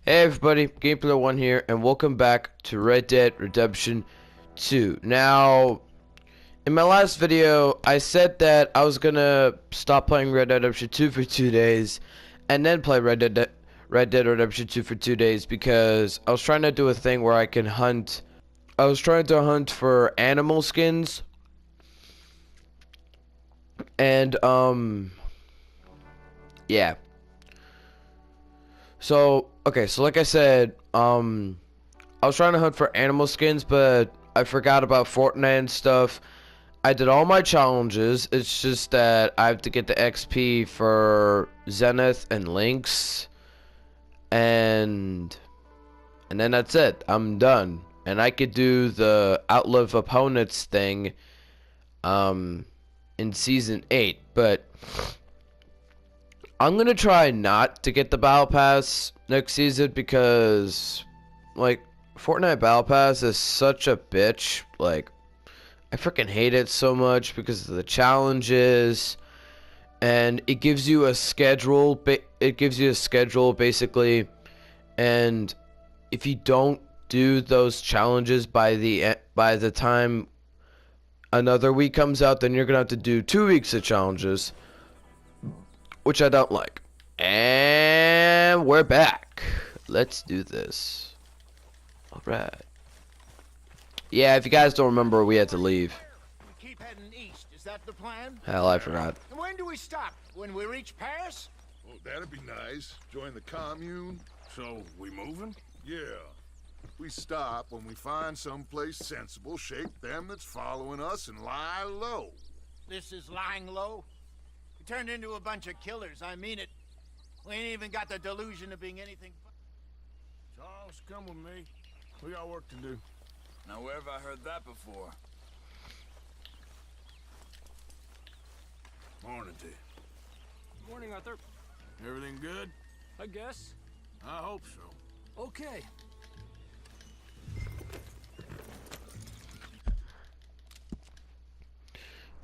Hey everybody, Gameplay1 here, and welcome back to Red Dead Redemption 2. Now, in my last video, I said that I was gonna stop playing Red Dead Redemption 2 for 2 days, and then play Red Dead Redemption 2 for 2 days, because I was trying to do a thing where I can hunt. I was trying to hunt for animal skins, and, yeah. So, okay, so like I said, I was trying to hunt for animal skins, but I forgot about Fortnite and stuff. I did all my challenges. It's just that I have to get the XP for Zenith and Lynx, and then that's it. I'm done, and I could do the outlive opponents thing, in season 8, but I'm gonna try not to get the Battle Pass next season because, like, Fortnite Battle Pass is such a bitch. Like, I freaking hate it so much because of the challenges, and it gives you a schedule. It gives you a schedule basically, and if you don't do those challenges by the time another week comes out, then you're gonna have to do 2 weeks of challenges, which I don't like. And we're back. Let's do this. Alright. Yeah, if you guys don't remember, we had to leave. We keep heading east. Is that the plan? Hell, I forgot. And when do we stop? When we reach Paris? Oh, that'd be nice. Join the commune. So, we moving? Yeah. We stop when we find someplace sensible, shake them that's following us, and lie low. This is lying low. We turned into a bunch of killers. I mean it. We ain't even got the delusion of being anything but... Charles, come with me. We got work to do. Now, where have I heard that before? Morning to you. Morning, Arthur. Everything good? I guess. I hope so. Okay.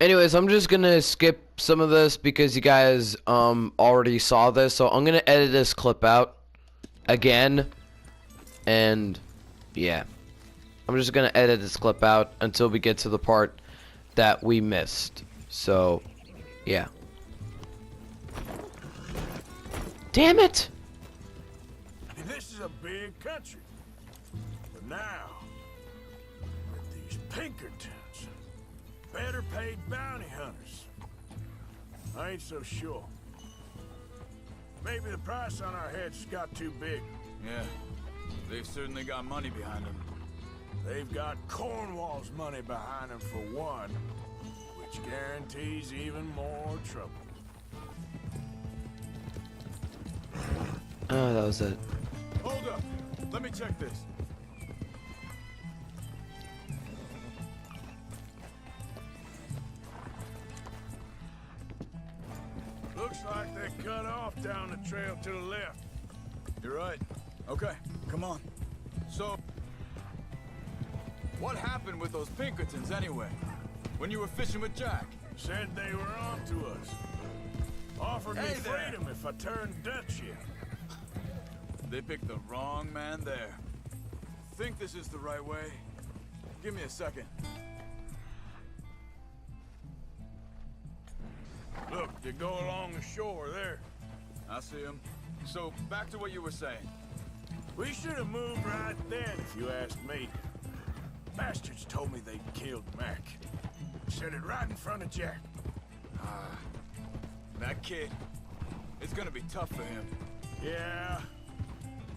Anyways, I'm just gonna skip some of this because you guys already saw this, so I'm gonna edit this clip out again, and yeah, I'm just gonna edit this clip out until we get to the part that we missed. So yeah. Damn it! This is a big country. But now, with these Pinkertons, better paid bounty hunters, I ain't so sure. Maybe the price on our heads got too big. Yeah, they've certainly got money behind them. They've got Cornwall's money behind them for one, which guarantees even more trouble. Oh, that was it. Hold up! Let me check this. Looks like they cut off down the trail to the left. You're right. Okay, come on. So, what happened with those Pinkertons anyway? When you were fishing with Jack? Said they were on to us. Offered me Hey there. freedom if I turned Dutch in. They picked the wrong man there. Think this is the right way? Give me a second. Look, they go along the shore there. I see him. So, back to what you were saying. We should have moved right then, if you ask me. Bastards told me they'd killed Mac. Said it right in front of Jack. That kid, it's gonna be tough for him. Yeah,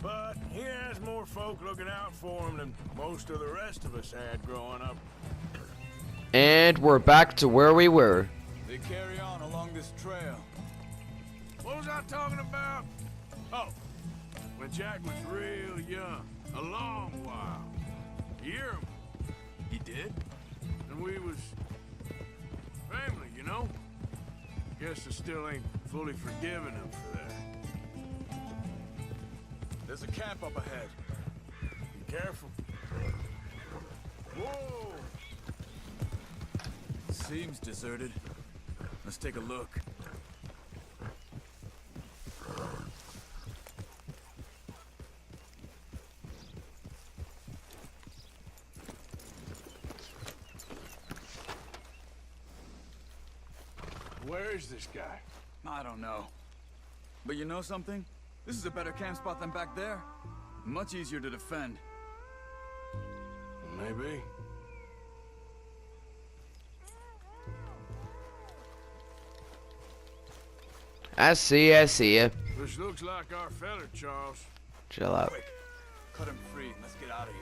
but he has more folk looking out for him than most of the rest of us had growing up. And we're back to where we were. They carry on along this trail. What was I talking about? Oh, when Jack was real young, a long while. You hear him? He did? And we was family, you know? Guess I still ain't fully forgiven him for that. There's a camp up ahead. Be careful. Whoa! Seems deserted. Let's take a look. Where is this guy? I don't know. But you know something? This is a better camp spot than back there. Much easier to defend. Maybe. I see ya. This looks like our fella, Charles. Chill out. Quick, cut him free and let's get out of here.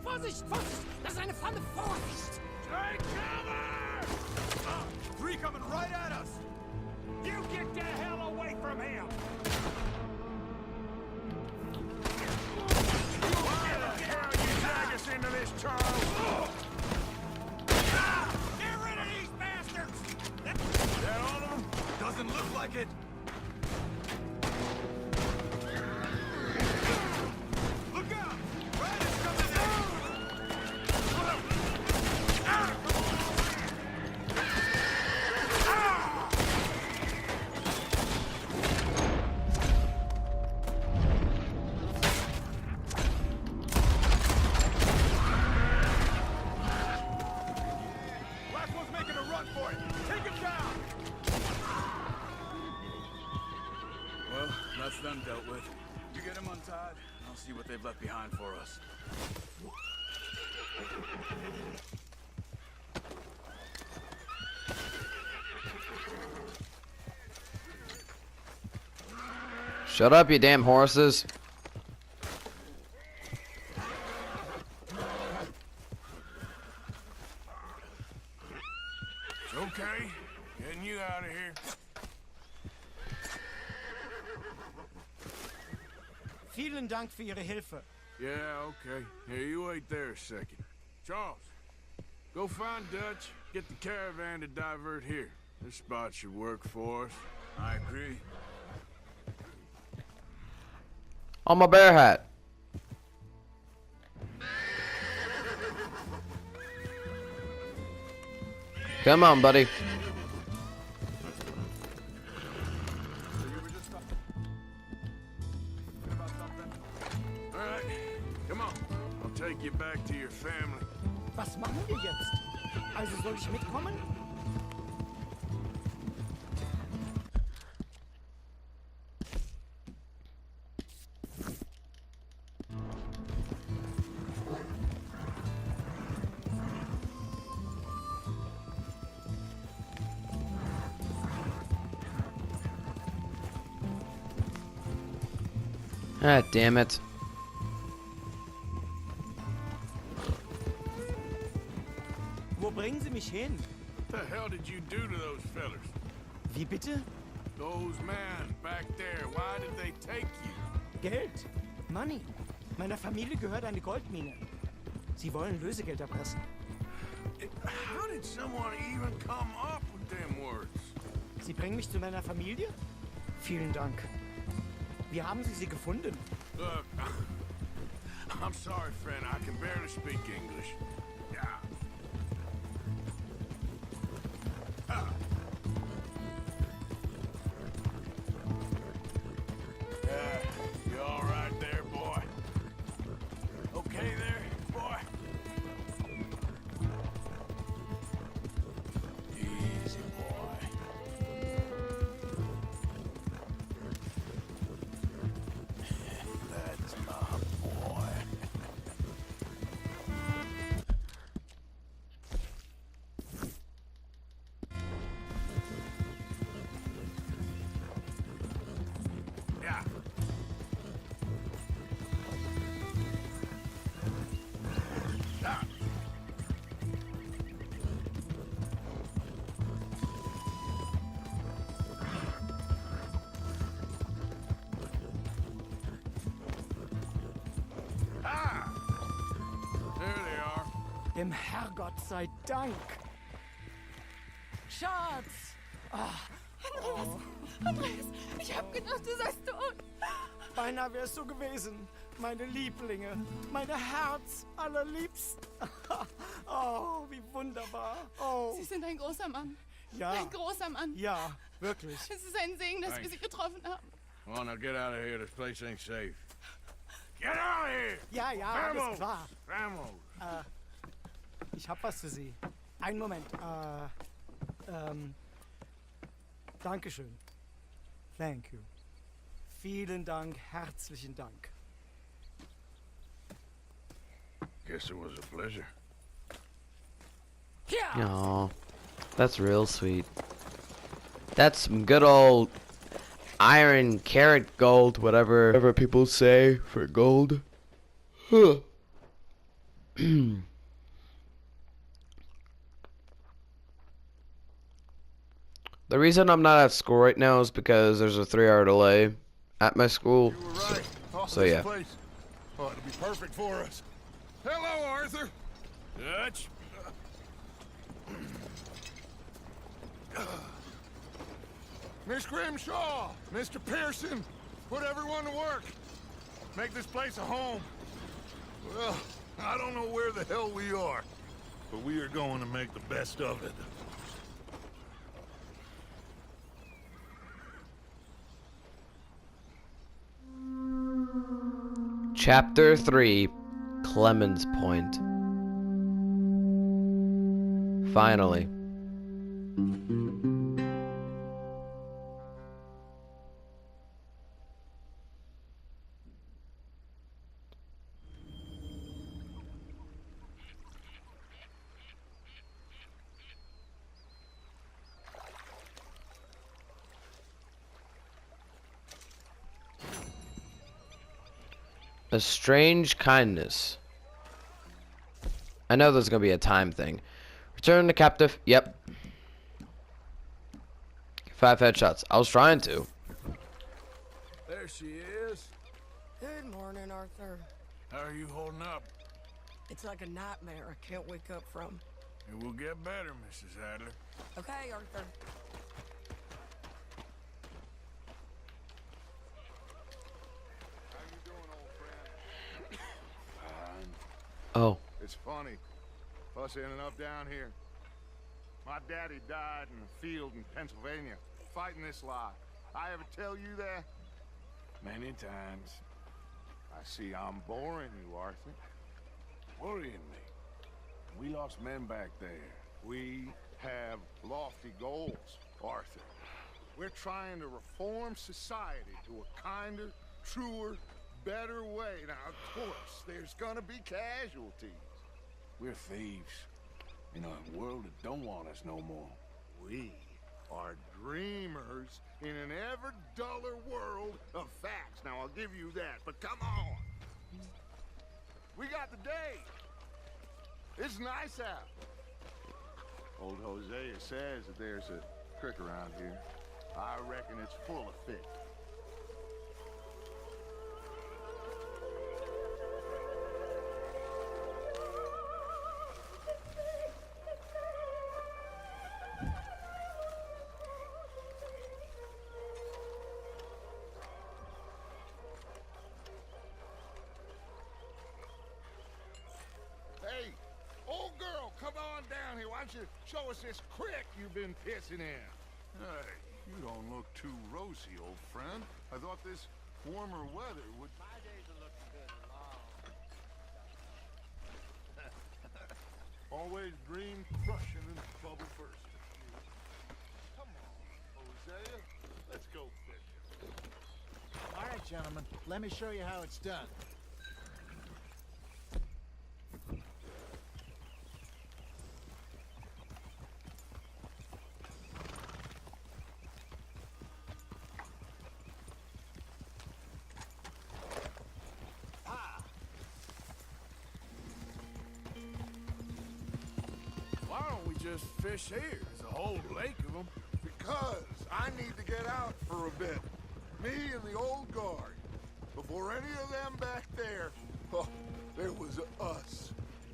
Vorsicht, Vorsicht! Das ist eine Falle! Vorsicht! Take cover! 3 coming right at us! You get the hell away from him! Why the hell you drag us into this, Charles? Get rid of these bastards! That all of them? Doesn't look like it. Look out! Riders coming in! Last one's making a run for it. Take him down! Well, that's them dealt with. You get them untied, I'll see what they've left behind for us. Shut up, you damn horses. It's okay. Getting you out of here. Vielen Dank für Ihre Hilfe. Yeah, okay. Here, you wait there a second. Charles, go find Dutch. Get the caravan to divert here. This spot should work for us. I agree. On my bear hat. Come on, buddy. All right, come on. I'll take you back to your family. Was machen wir jetzt? Also soll ich mitkommen? Ah, damn it. Wo bringen Sie mich hin? What the hell did you do to those fellers? Wie bitte? Those men back there, why did they take you? Geld. Money. Meiner Familie gehört eine Goldmine. Sie wollen Lösegeld erpressen. How did someone even come up with them words? Sie bringen mich zu meiner Familie? Vielen Dank. Wie haben Sie sie gefunden? Look, I'm sorry, friend. I can barely speak English. Yeah. Yeah, you all right there, boy? Okay there, boy? Easy, boy. That's my boy. Yeah. Ah. Ah! There they are. Dem Herrgott sei Dank. Schatz! Andreas, ich hab gedacht, du seist tot. Beinahe wär's so gewesen. Meine Lieblinge. Meine Herz allerliebsten. Oh, wie wunderbar. Oh, Sie sind ein großer Mann. ja. Ein großer Mann. Ja, wirklich. Es ist ein Segen, dass wir Thanks. Sie getroffen haben. Come on, now get out of here. This place ain't safe. Get out of here! Ja, ja, alles Vamos! klar. Vamos! Ich hab was für Sie. Einen Moment. Dankeschön. Thank you. Vielen Dank, herzlichen Dank. Guess it was a pleasure. Aw, that's real sweet. That's some good old iron carat gold, whatever people say for gold. Huh. The reason I'm not at school right now is because there's a 3-hour delay at my school. You were right. So this yeah. place ought to be perfect for us. Hello, Arthur. Dutch? Miss Grimshaw, Mr. Pearson, put everyone to work. Make this place a home. Well, I don't know where the hell we are, but we are going to make the best of it. Chapter 3, Clemens Point. Finally. A strange kindness. I know there's gonna be a time thing. Return the captive. Yep. 5 headshots. I was trying to. There she is. Good morning, Arthur. How are you holding up? It's like a nightmare I can't wake up from. It will get better, Mrs. Adler. Okay, Arthur. How you doing, old friend? Oh. It's funny, us ending up down here. My daddy died in a field in Pennsylvania, fighting this lie. I ever tell you that? Many times. I see I'm boring you, Arthur. Worrying me. We lost men back there. We have lofty goals, Arthur. We're trying to reform society to a kinder, truer, better way. Now, of course, there's gonna be casualties. We're thieves. In a world that don't want us no more. We are dreamers in an ever duller world of facts. Now, I'll give you that, but come on. We got the day. It's nice out. Old Hosea says that there's a creek around here. I reckon it's full of fish. Hey, old girl, come on down here. Why don't you show us this creek you've been pissing in? Hey, you don't look too rosy, old friend. I thought this warmer weather would... My days are looking good and long. Always dream crushing and bubble bursting. Come on, Hosea. Let's go fishing. All right, gentlemen. Let me show you how it's done. Why don't we just fish here? There's a whole lake of them. Because I need to get out for a bit. Me and the old guard. Before any of them back there, oh, there was us.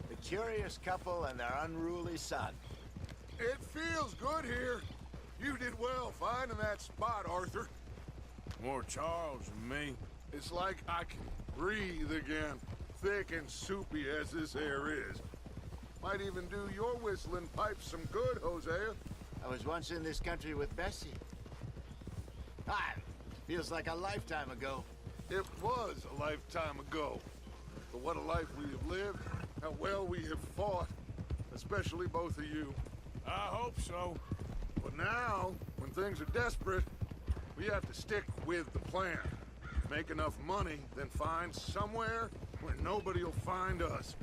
The curious couple and their unruly son. It feels good here. You did well finding that spot, Arthur. More Charles than me. It's like I can breathe again, thick and soupy as this air is. Might even do your whistling pipes some good, Hosea. I was once in this country with Bessie. Feels like a lifetime ago. It was a lifetime ago. But what a life we have lived, how well we have fought. especially both of you. I hope so. But now, when things are desperate, we have to stick with the plan. Make enough money, then find somewhere where nobody will find us.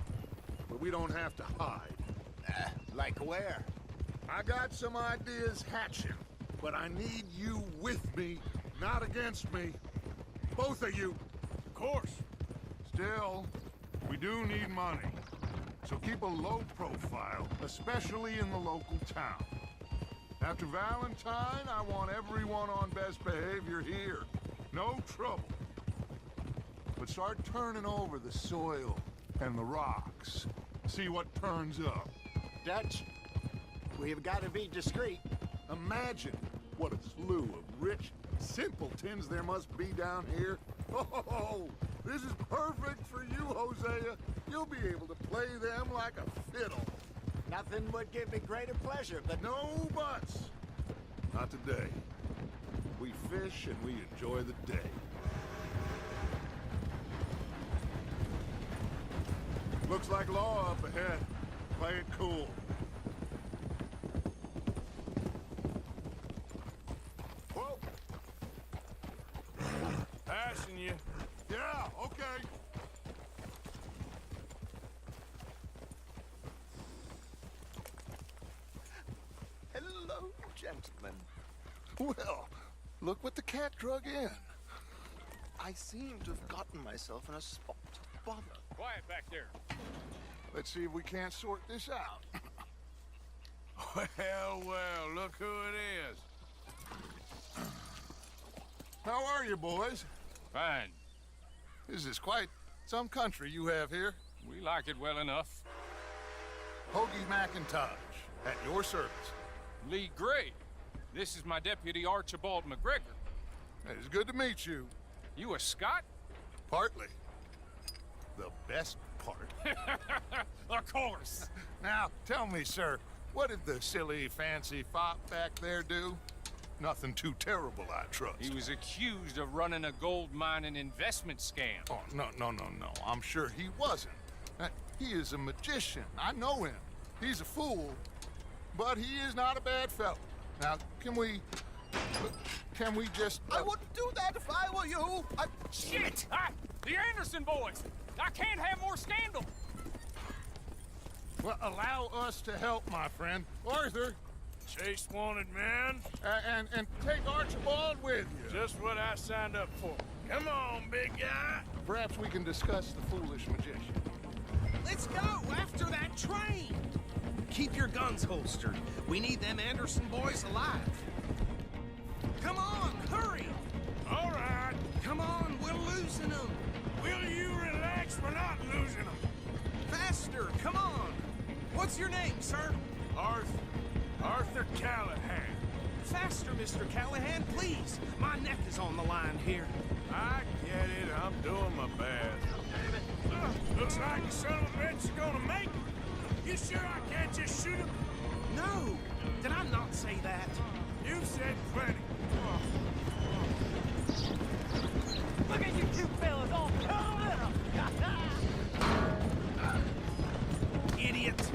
But we don't have to hide. Like where? I got some ideas hatching, but I need you with me, not against me. Both of you. Of course. Still, we do need money. So keep a low profile, especially in the local town. After Valentine, I want everyone on best behavior here. No trouble. But start turning over the soil and the rocks. See what turns up. Dutch, we've got to be discreet. Imagine what a slew of rich simpletons there must be down here. Oh, this is perfect for you, Hosea. You'll be able to play them like a fiddle. Nothing would give me greater pleasure, but No buts. Not today. We fish and we enjoy the day. Looks like law up ahead. Play it cool. Whoa. Passing you. Yeah, okay. hello, gentlemen. Well, look what the cat drug in. I seem to have gotten myself in a spot of bother. Quiet back there. Let's see if we can't sort this out. Well, well, look who it is. How are you, boys? Fine. This is quite some country you have here. We like it well enough. Hoagie McIntosh, at your service. Lee Gray. This is my deputy Archibald McGregor. It is good to meet you. You a Scot? Partly. The best part. Of course. Now, tell me, sir, what did the silly, fancy fop back there do? Nothing too terrible, I trust. He was accused of running a gold mining investment scam. Oh, no. I'm sure he wasn't. He is a magician. I know him. He's a fool, but he is not a bad fellow. Now, can we just... I wouldn't do that if I were you. Shit! The Anderson boys! I can't have more scandal! Well, allow us to help, my friend. Arthur, Chase wanted man. and take Archibald with you. Just what I signed up for. Come on, big guy. Perhaps we can discuss the foolish magician. Let's go after that train. Keep your guns holstered. We need them Anderson boys alive. Come on, hurry. All right. Come on, we're losing them. Will you relax? We're not losing them. Faster, come on. What's your name, sir? Arthur Callahan. Faster, Mr. Callahan, please. My neck is on the line here. I get it. I'm doing my best. Looks like the son of a bitch is gonna make it. You sure I can't just shoot him? No, did I not say that? You've said plenty. Look at you two fellas all curled up! Idiot.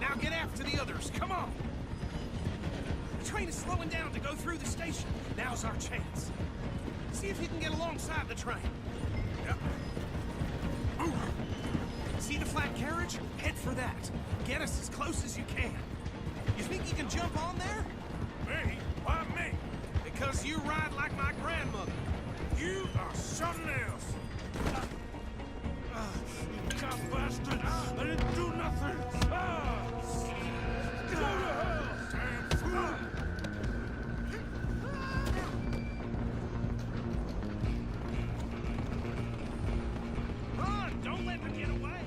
Now get after the others, come on. The train is slowing down to go through the station. Now's our chance. See if you can get alongside the train. Yep. See the flat carriage? Head for that. Get us as close as you can. You think you can jump on there? Me? Why me? Because you ride like my grandmother. You are something else. You cop bastard! I didn't do nothing! Go to hell, damn fool! Run! Don't let them get away!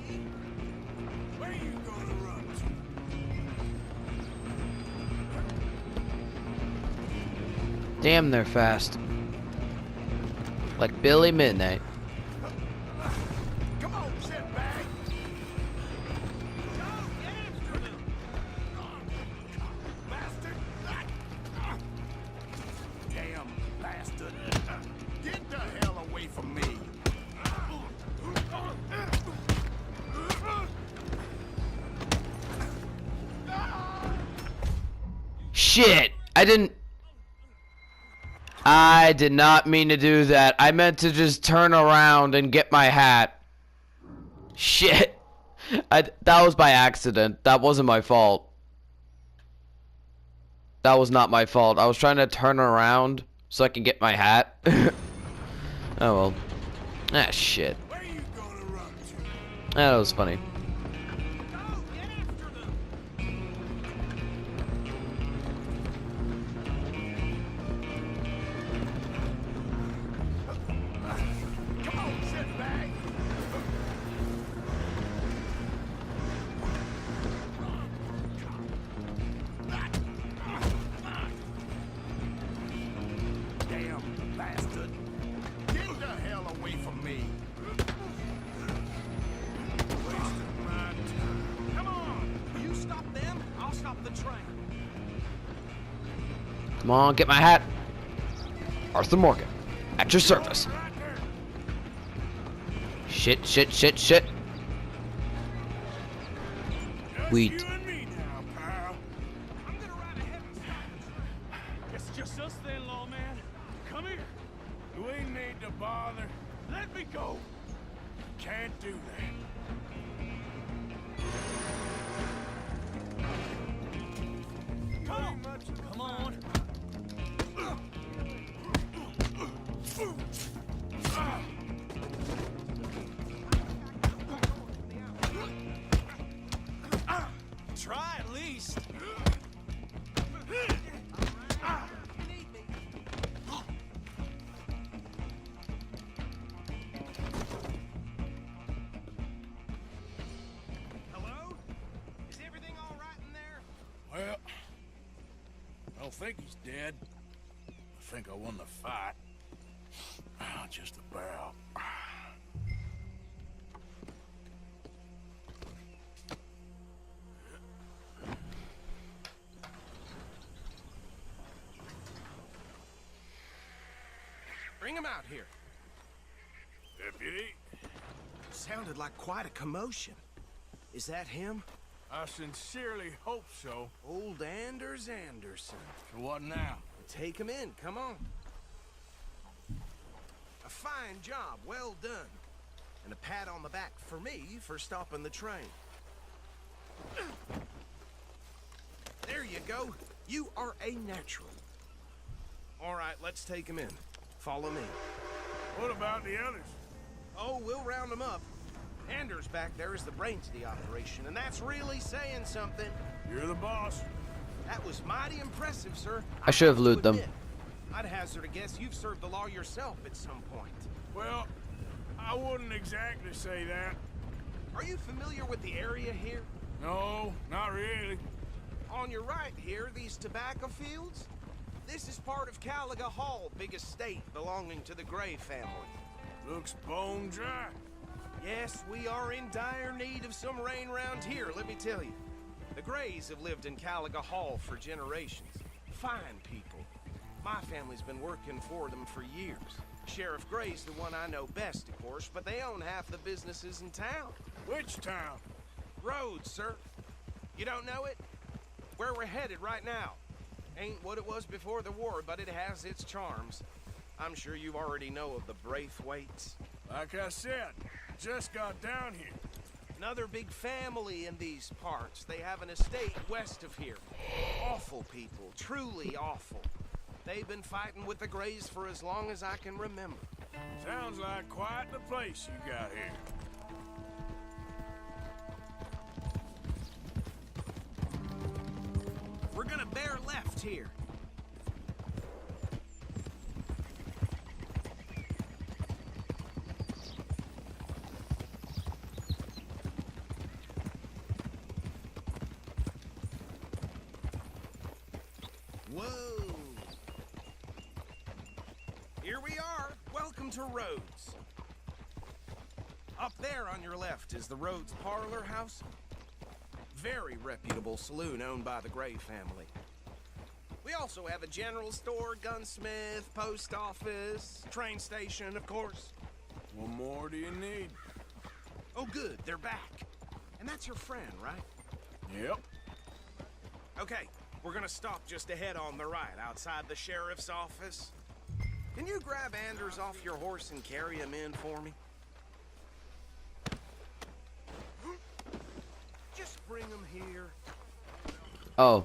Where you gonna run to? Damn, they're fast. Like Billy Midnight. Come on, shitbag. Go! Get after them! Bastard. Damn bastard. Get the hell away from me. Shit! I did not mean to do that. I meant to just turn around and get my hat. Shit. That was by accident. That wasn't my fault. That was not my fault. I was trying to turn around so I can get my hat. Oh well. Ah, shit. Where you gonna run to? That was funny. Come on, shitbag! Damn bastard! Get the hell away from me! Wasting my time. Come on! You stop them, I'll stop the train. Come on, get my hat. Arthur Morgan, at your service. Right there. Shit, shit, shit, shit. Just Wheat. you and me now, pal. I'm gonna ride ahead and stop the train. It's just us then, lawman. Come here. We need to bother. Let me go. Can't do that. Come on. Come on. Try at least. Hello? Is everything all right in there? Well, I don't think he's dead. I think I won the fight. Just about. Bring him out here. Deputy, Sounded like quite a commotion. Is that him? I sincerely hope so. Old Anders Anderson. So what now? Take him in, come on. A fine job, well done. And a pat on the back for me for stopping the train. There you go. You are a natural. All right, let's take him in. Follow me. What about the others? Oh, we'll round them up. Anders back there is the brains of the operation, and that's really saying something. You're the boss. That was mighty impressive, sir. I should have to looted them. admit. I'd hazard a guess you've served the law yourself at some point. Well, I wouldn't exactly say that. Are you familiar with the area here? No, not really. On your right here, these tobacco fields? This is part of Caliga Hall, big estate belonging to the Gray family. Looks bone dry. Yes, we are in dire need of some rain round here, let me tell you. The Grays have lived in Caliga Hall for generations. Fine people. My family's been working for them for years. Sheriff Gray's the one I know best, of course, but they own half the businesses in town. Which town? Rhodes, sir. You don't know it? Where we're headed right now. Ain't what it was before the war, but it has its charms. I'm sure you already know of the Braithwaites. Like I said, just got down here. Another big family in these parts. They have an estate west of here. Awful people, truly awful. They've been fighting with the Grays for as long as I can remember. Sounds like quite the place you got here. We're gonna bear left here. Whoa! Here we are. Welcome to Rhodes. Up there on your left is the Rhodes Parlor House. Very reputable saloon owned by the Gray family. We also have a general store, gunsmith, post office, train station, of course. What more do you need? Oh, good, they're back. And that's your friend, right? Yep. Okay, We're gonna stop just ahead on the right, outside the sheriff's office. Can you grab Anders off your horse and carry him in for me? Just bring him here. Oh.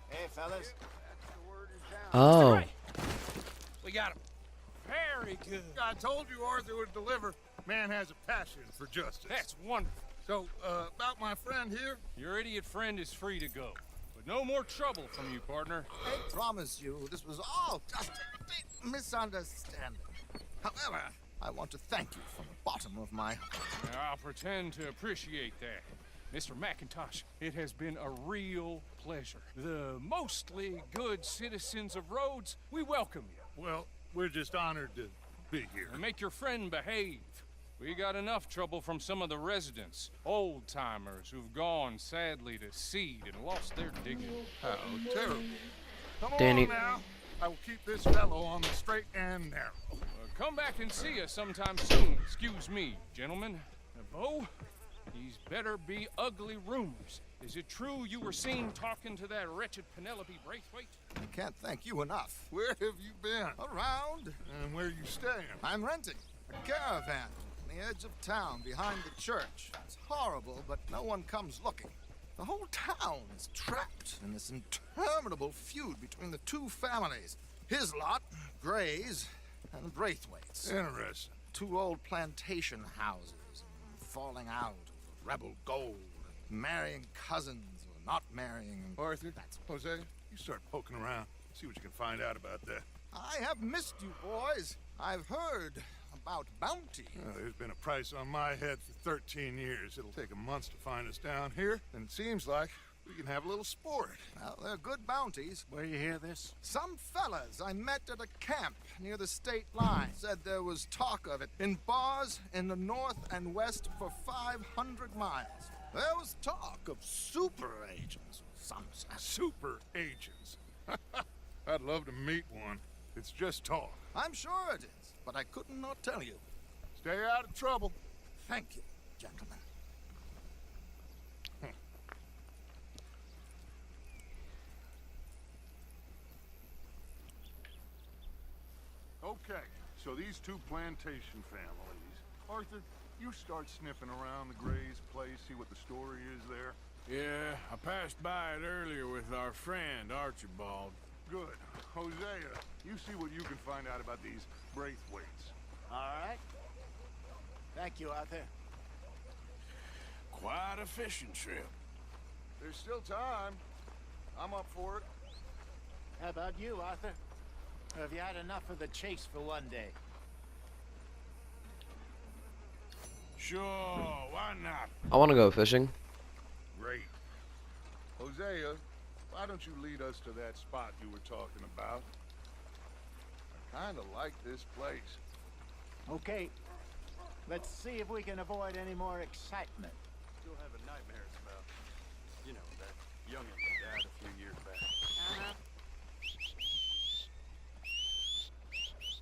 Hey, fellas. Oh. Right. We got him. Very good. I told you Arthur would deliver. Man has a passion for justice. That's wonderful. So, about my friend here? Your idiot friend is free to go. But no more trouble from you, partner. I promise you, this was all just a big misunderstanding. However, I want to thank you from the bottom of my heart. I'll pretend to appreciate that. Mr. McIntosh, it has been a real pleasure. The mostly good citizens of Rhodes, we welcome you. Well, we're just honored to be here. And make your friend behave. We got enough trouble from some of the residents, old-timers who've gone, sadly, to seed and lost their dignity. How terrible. Come Danny. on now. I will keep this fellow on the straight and narrow. Come back and see us sometime soon. Excuse me, gentlemen. Bo, these better be ugly rumors. Is it true you were seen talking to that wretched Penelope Braithwaite? I can't thank you enough. Where have you been? Around, And where you staying? I'm renting a caravan on the edge of town behind the church. It's horrible, but no one comes looking. The whole town is trapped in this interminable feud between the two families. His lot, Gray's, and Braithwaite's. Interesting. Two old plantation houses, falling out over rebel gold, marrying cousins or not marrying. Arthur, That's Jose, you start poking around. See what you can find out about that. I have missed you, boys. I've heard about bounty. There's been a price on my head for 13 years. It'll take a month to find us down here, and it seems like we can have a little sport. Well, they're good bounties. Where you hear this? Some fellas I met at a camp near the state line said there was talk of it in bars in the north and west for 500 miles. There was talk of super agents, some said. Super agents. I'd love to meet one. It's just talk. I'm sure it is, but I couldn't not tell you. Stay out of trouble. Thank you, gentlemen. Okay, so these two plantation families. Arthur, you start sniffing around the Gray's place, see what the story is there. Yeah, I passed by it earlier with our friend, Archibald. Good. Hosea, you see what you can find out about these Braithwaites. All right. Thank you, Arthur. Quite a fishing trip. There's still time. I'm up for it. How about you, Arthur? Or have you had enough of the chase for one day? Sure, why not? I want to go fishing. Great. Hosea, why don't you lead us to that spot you were talking about? I kind of like this place. Okay. Let's see if we can avoid any more excitement. Still having nightmares about, you know, that youngin' that died a few years back.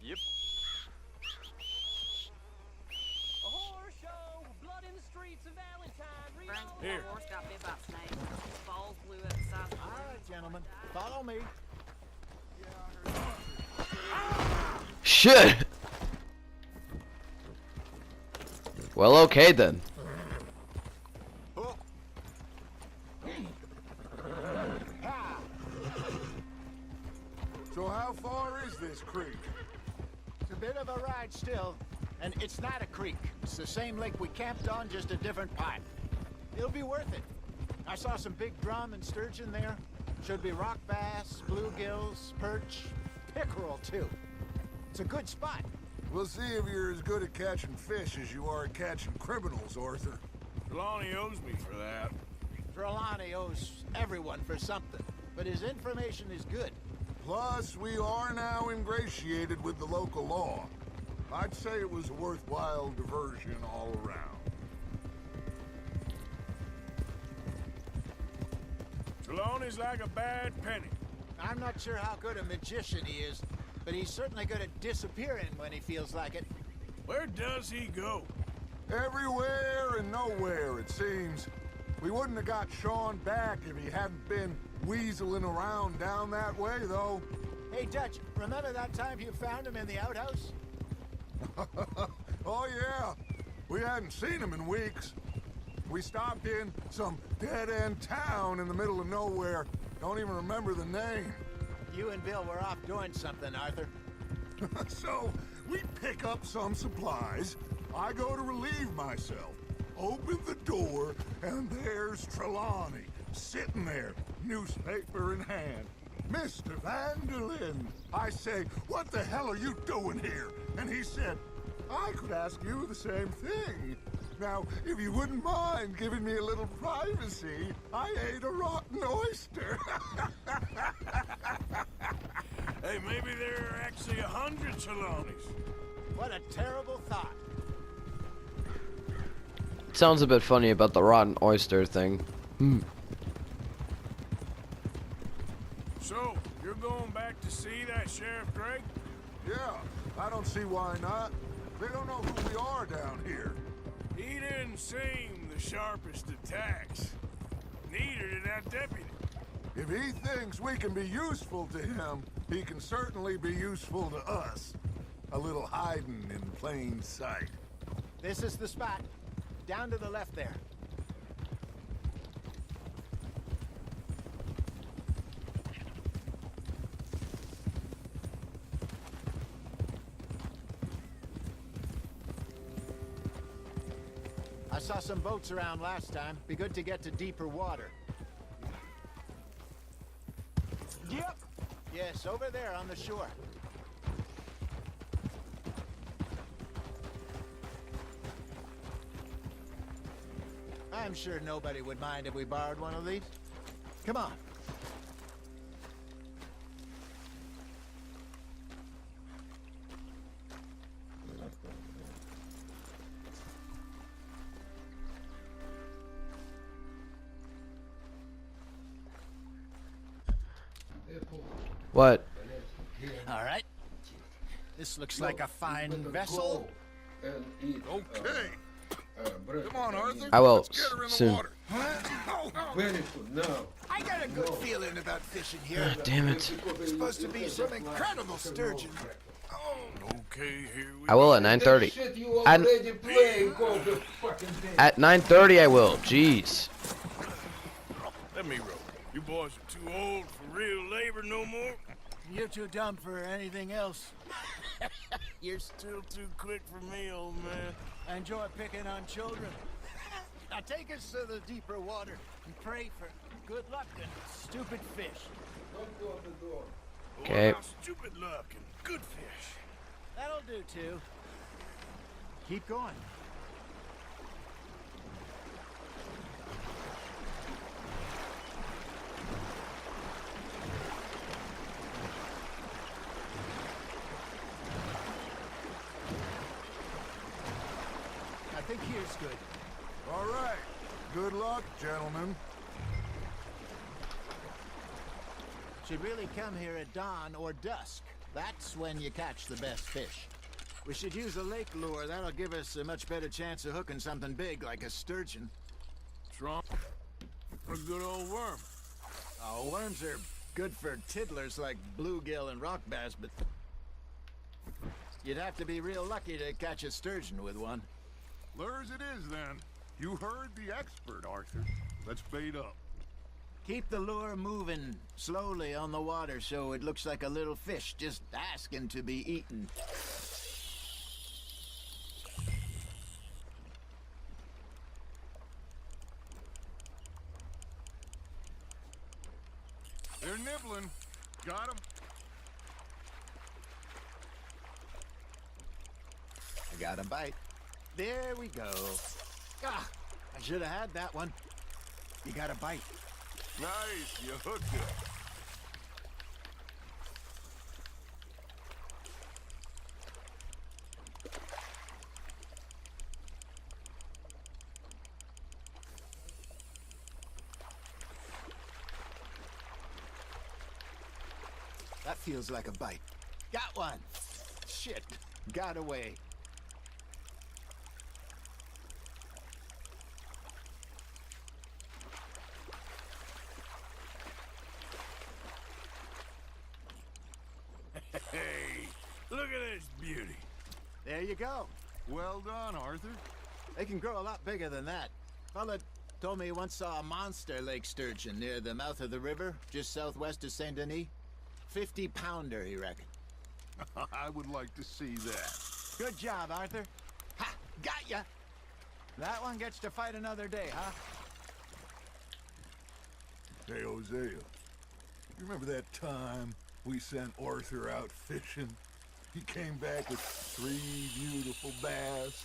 Yep. A horror show, blood in the streets of Valentine. Here. Horse got bit by a snake. His balls blew up the size of All right, gentlemen. Follow me. Shit! Well, okay then. So how far is this creek? It's a bit of a ride still, and it's not a creek. It's the same lake we camped on, just a different pipe. It'll be worth it. I saw some big drum and sturgeon there. Should be rock bass, bluegills, perch, pickerel too. It's a good spot. We'll see if you're as good at catching fish as you are at catching criminals, Arthur. Trelawney owes me for that. Trelawney owes everyone for something, but his information is good. Plus, we are now ingratiated with the local law. I'd say it was a worthwhile diversion all around. Trelawney's like a bad penny. I'm not sure how good a magician he is, but he's certainly good at disappearing when he feels like it. Where does he go? Everywhere and nowhere, it seems. We wouldn't have got Sean back if he hadn't been weaseling around down that way, though. Hey, Dutch, remember that time you found him in the outhouse? Oh, yeah. We hadn't seen him in weeks. We stopped in some dead-end town in the middle of nowhere. Don't even remember the name. You and Bill were off doing something, Arthur. So, we pick up some supplies. I go to relieve myself. Open the door, and there's Trelawney, sitting there, newspaper in hand. Mr. Vanderlyn. I say, what the hell are you doing here? And he said, I could ask you the same thing. Now, if you wouldn't mind giving me a little privacy, I ate a rotten oyster. Hey, maybe there are actually 100 Trelawneys. What a terrible thought. Sounds a bit funny about the rotten oyster thing. So, you're going back to see that Sheriff Drake? Yeah, I don't see why not. They don't know who we are down here. He didn't seem the sharpest attacks. Neither did that deputy. If he thinks we can be useful to him, he can certainly be useful to us. A little hiding in plain sight. This is the spot. Down to the left there. I saw some boats around last time. Be good to get to deeper water. Yep. Yes, over there on the shore. I'm sure nobody would mind if we borrowed one of these. Come on. What? All right. This looks like a fine vessel. Okay. Come on, Arthur. I will Let's get her in the soon. water. I got a good feeling about fishing here. God damn it. It's supposed to be some incredible sturgeon. Okay, here we I will at 9:30. At 9:30 I will. Jeez. Let me row. You boys are too old for real labor no more. You're too dumb for anything else. You're still too quick for me, old man. I enjoy picking on children. Now take us to the deeper water and pray for good luck and stupid fish. Okay. Well, stupid luck and good fish. That'll do too. Keep going. I think here's good. All right. Good luck, gentlemen. Should really come here at dawn or dusk. That's when you catch the best fish. We should use a lake lure. That'll give us a much better chance of hooking something big like a sturgeon. Trump. A good old worm. Oh, worms are good for tiddlers like bluegill and rock bass, but you'd have to be real lucky to catch a sturgeon with one. Lures it is, then. You heard the expert, Arthur. Let's bait up. Keep the lure moving slowly on the water so it looks like a little fish just asking to be eaten. They're nibbling. Got 'em. I got a bite. There we go. Ah, I should have had that one. You got a bite. Nice. You hooked it. That feels like a bite. Got one. Shit. Got away. There you go. Well done, Arthur. They can grow a lot bigger than that. Fella told me he once saw a monster lake sturgeon near the mouth of the river, just southwest of Saint Denis. 50-pounder, he reckoned. I would like to see that. Good job, Arthur. Ha! Got ya! That one gets to fight another day, huh? Hey, Hosea. You remember that time we sent Arthur out fishing? He came back with 3 beautiful bass.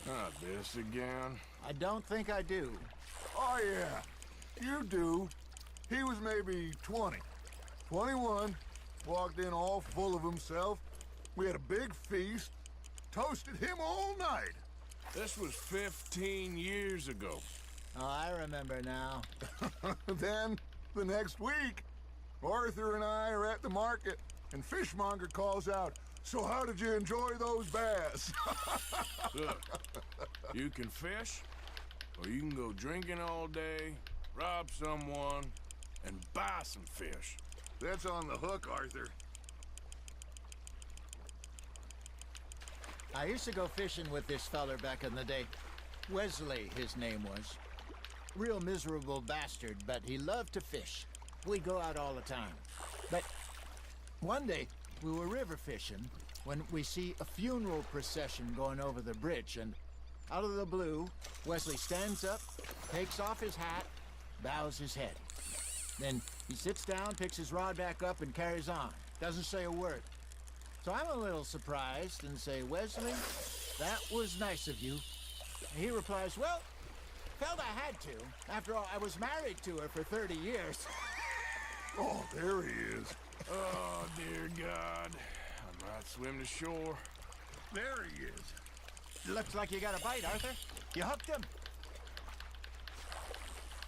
Not this again. I don't think I do. Oh, yeah. You do. He was maybe 20. 21. Walked in all full of himself. We had a big feast. Toasted him all night. This was 15 years ago. Oh, I remember now. Then, the next week, Arthur and I are at the market, and Fishmonger calls out, "So how did you enjoy those bass?" Look, you can fish, or you can go drinking all day, rob someone, and buy some fish. That's on the hook, Arthur. I used to go fishing with this feller back in the day. Wesley, his name was. Real miserable bastard, but he loved to fish. We'd go out all the time. But one day, we were river fishing when we see a funeral procession going over the bridge, and out of the blue, Wesley stands up, takes off his hat, bows his head. Then he sits down, picks his rod back up, and carries on. Doesn't say a word. So I'm a little surprised and say, "Wesley, that was nice of you." And he replies, "Well, felt I had to. After all, I was married to her for 30 years. Oh, there he is. Oh, dear God. I might swim to shore. There he is. Looks like you got a bite, Arthur. You hooked him.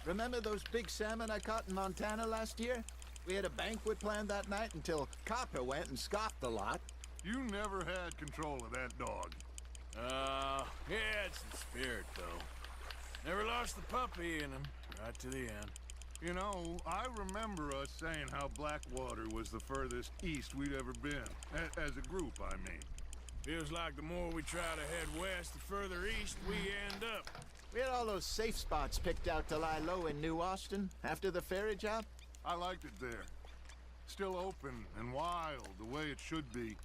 Remember those big salmon I caught in Montana last year? We had a banquet planned that night until Copper went and scoffed a lot. You never had control of that dog. He had some spirit, though. Never lost the puppy in him, right to the end. You know, I remember us saying how Blackwater was the furthest east we'd ever been. As a group, I mean. Feels like the more we try to head west, the further east we end up. We had all those safe spots picked out to lie low in New Austin after the ferry job. I liked it there. Still open and wild, the way it should be.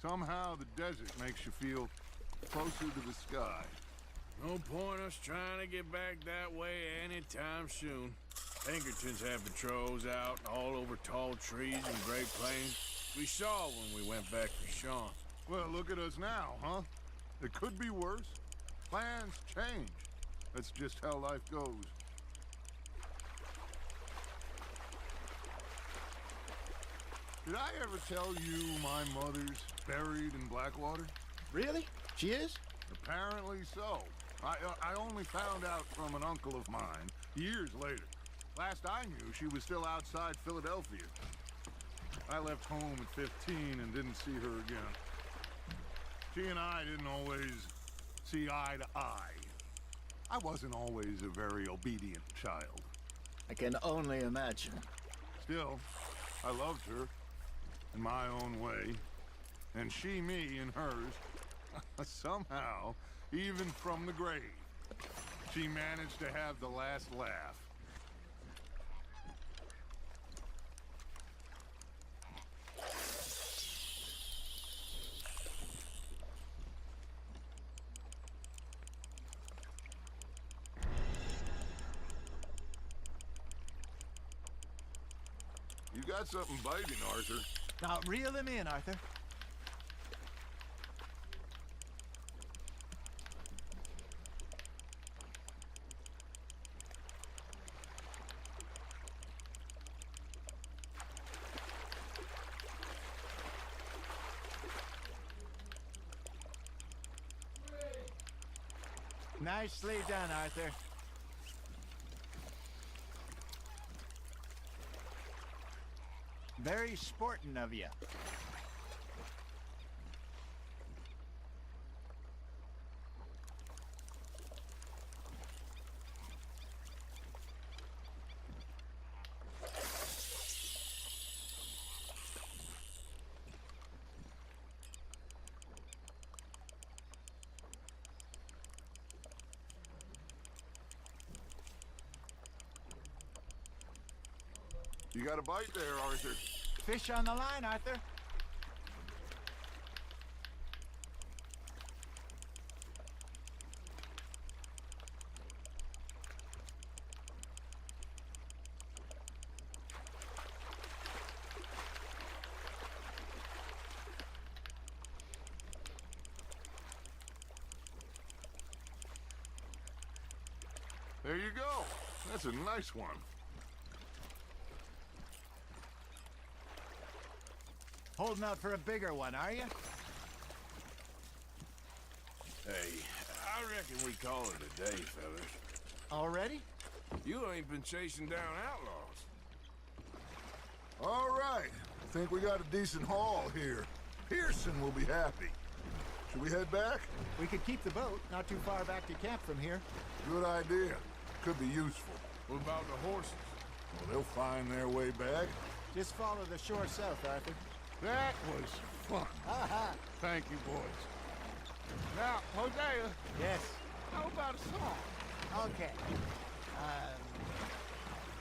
Somehow the desert makes you feel closer to the sky. No point us trying to get back that way anytime soon. Pinkertons have patrols out all over tall trees and Great Plains. We saw when we went back for Sean. Well, look at us now, huh? It could be worse. Plans change. That's just how life goes. Did I ever tell you my mother's buried in Blackwater? Really? She is? Apparently so. I only found out from an uncle of mine years later. Last I knew, she was still outside Philadelphia. I left home at 15 and didn't see her again. She and I didn't always see eye to eye. I wasn't always a very obedient child. I can only imagine. Still, I loved her in my own way, and she me in hers. Somehow, even from the grave, she managed to have the last laugh. You got something biting, Arthur. Now, reel him in, Arthur. Nicely done, Arthur. Very sporting of you. You got a bite there, Arthur. Fish on the line, Arthur. There you go. That's a nice one. Holding out for a bigger one, are you? Hey, I reckon we call it a day, fellas. Already? You ain't been chasing down outlaws. All right. I think we got a decent haul here. Pearson will be happy. Should we head back? We could keep the boat, not too far back to camp from here. Good idea. Could be useful. What about the horses? Well, they'll find their way back. Just follow the shore south, Arthur. That was fun. Aha! Thank you, boys. Now, Hosea, Yes. how about a song? Okay.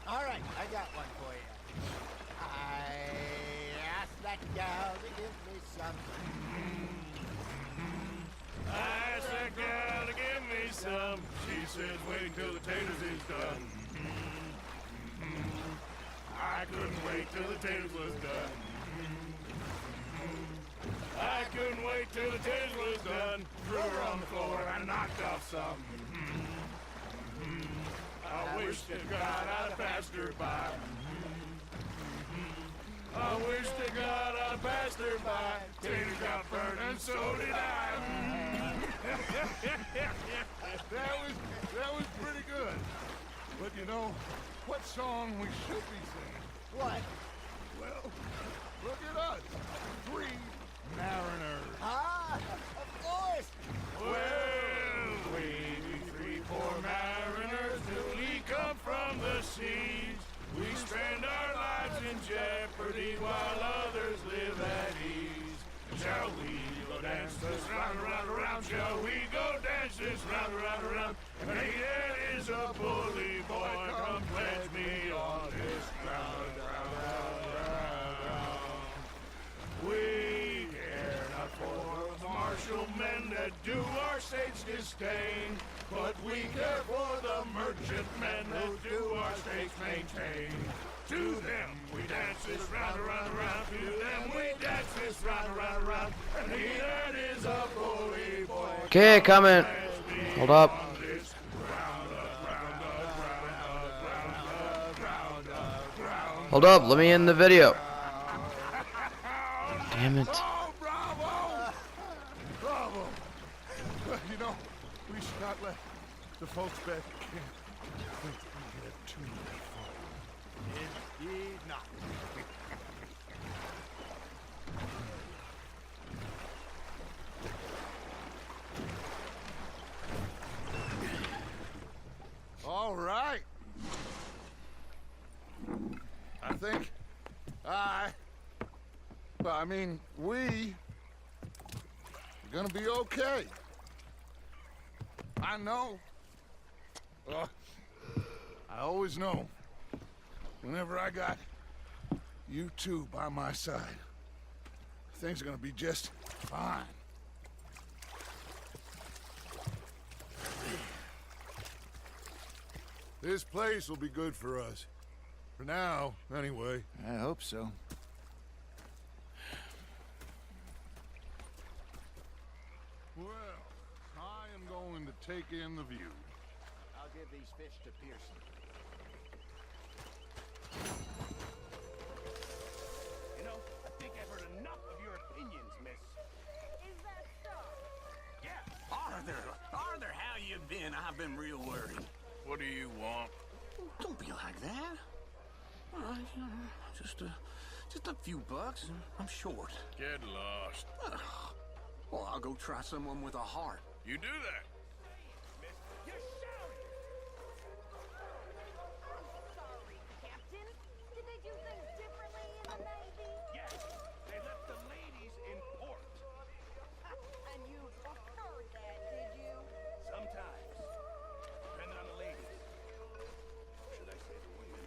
All right, I got one for you. I asked that gal to give me some. I asked that gal to give me some. She says wait till the taters is done. I couldn't wait till the taters was done. I couldn't wait till the taters was done. Threw her on the floor and knocked off some. I wish to God I'd passed her by. I wish to God I'd passed her by. Tater got burned and so did I. That was pretty good. But you know, what song we should be singing? What? Well, look at us. 3 mariners. Ah, of course. Well, we 3 poor mariners newly come from the seas. We spend our lives in jeopardy while others live at ease. Shall we go dance this round, around, around? Shall we go dance this round, around, around? And he that is a bully boy, come pledge me on this ground, ground, ground, ground. We care not for the martial men that do our state's disdain, but we care for the merchant men that do our state's maintain. To them we dance this round, around, around. To them we dance this round, around, around. And he that is a bully boy. Okay, coming. Hold up. Hold up, let me end the video. Damn it. Oh, bravo! Bravo! You know, we should not let the folks back at camp think that we get too many fun. Indeed not. All right. I think we are gonna be okay. I know. I always know. Whenever I got you two by my side, things are gonna be just fine. This place will be good for us. For now, anyway. I hope so. Well, I am going to take in the view. I'll give these fish to Pearson. You know, I think I've heard enough of your opinions, miss. Is that so? Yeah. Arthur, how you been? I've been real worried. What do you want? Don't be like that. All right, you know, just a few bucks. I'm short. Get lost. Well, I'll go try someone with a heart. You do that. You're shouting! I'm sorry, Captain. Did they do things differently in the Navy? Yes, they left the ladies in port. And you preferred that, did you? Sometimes. Depending on the ladies. Should I say the women?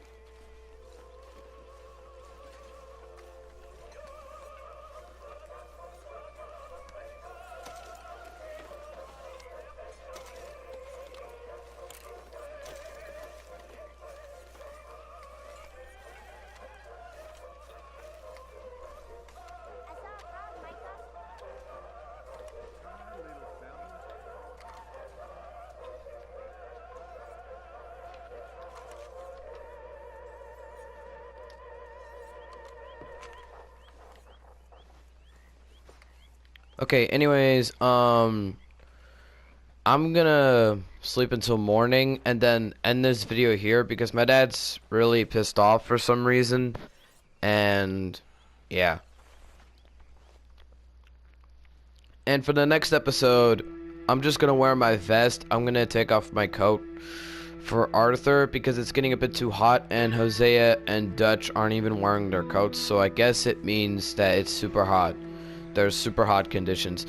Okay, anyways, I'm gonna sleep until morning and then end this video here because my dad's really pissed off for some reason. And yeah. And for the next episode, I'm just gonna wear my vest. I'm gonna take off my coat for Arthur because it's getting a bit too hot, and Hosea and Dutch aren't even wearing their coats, so I guess it means that it's super hot. There's super hot conditions.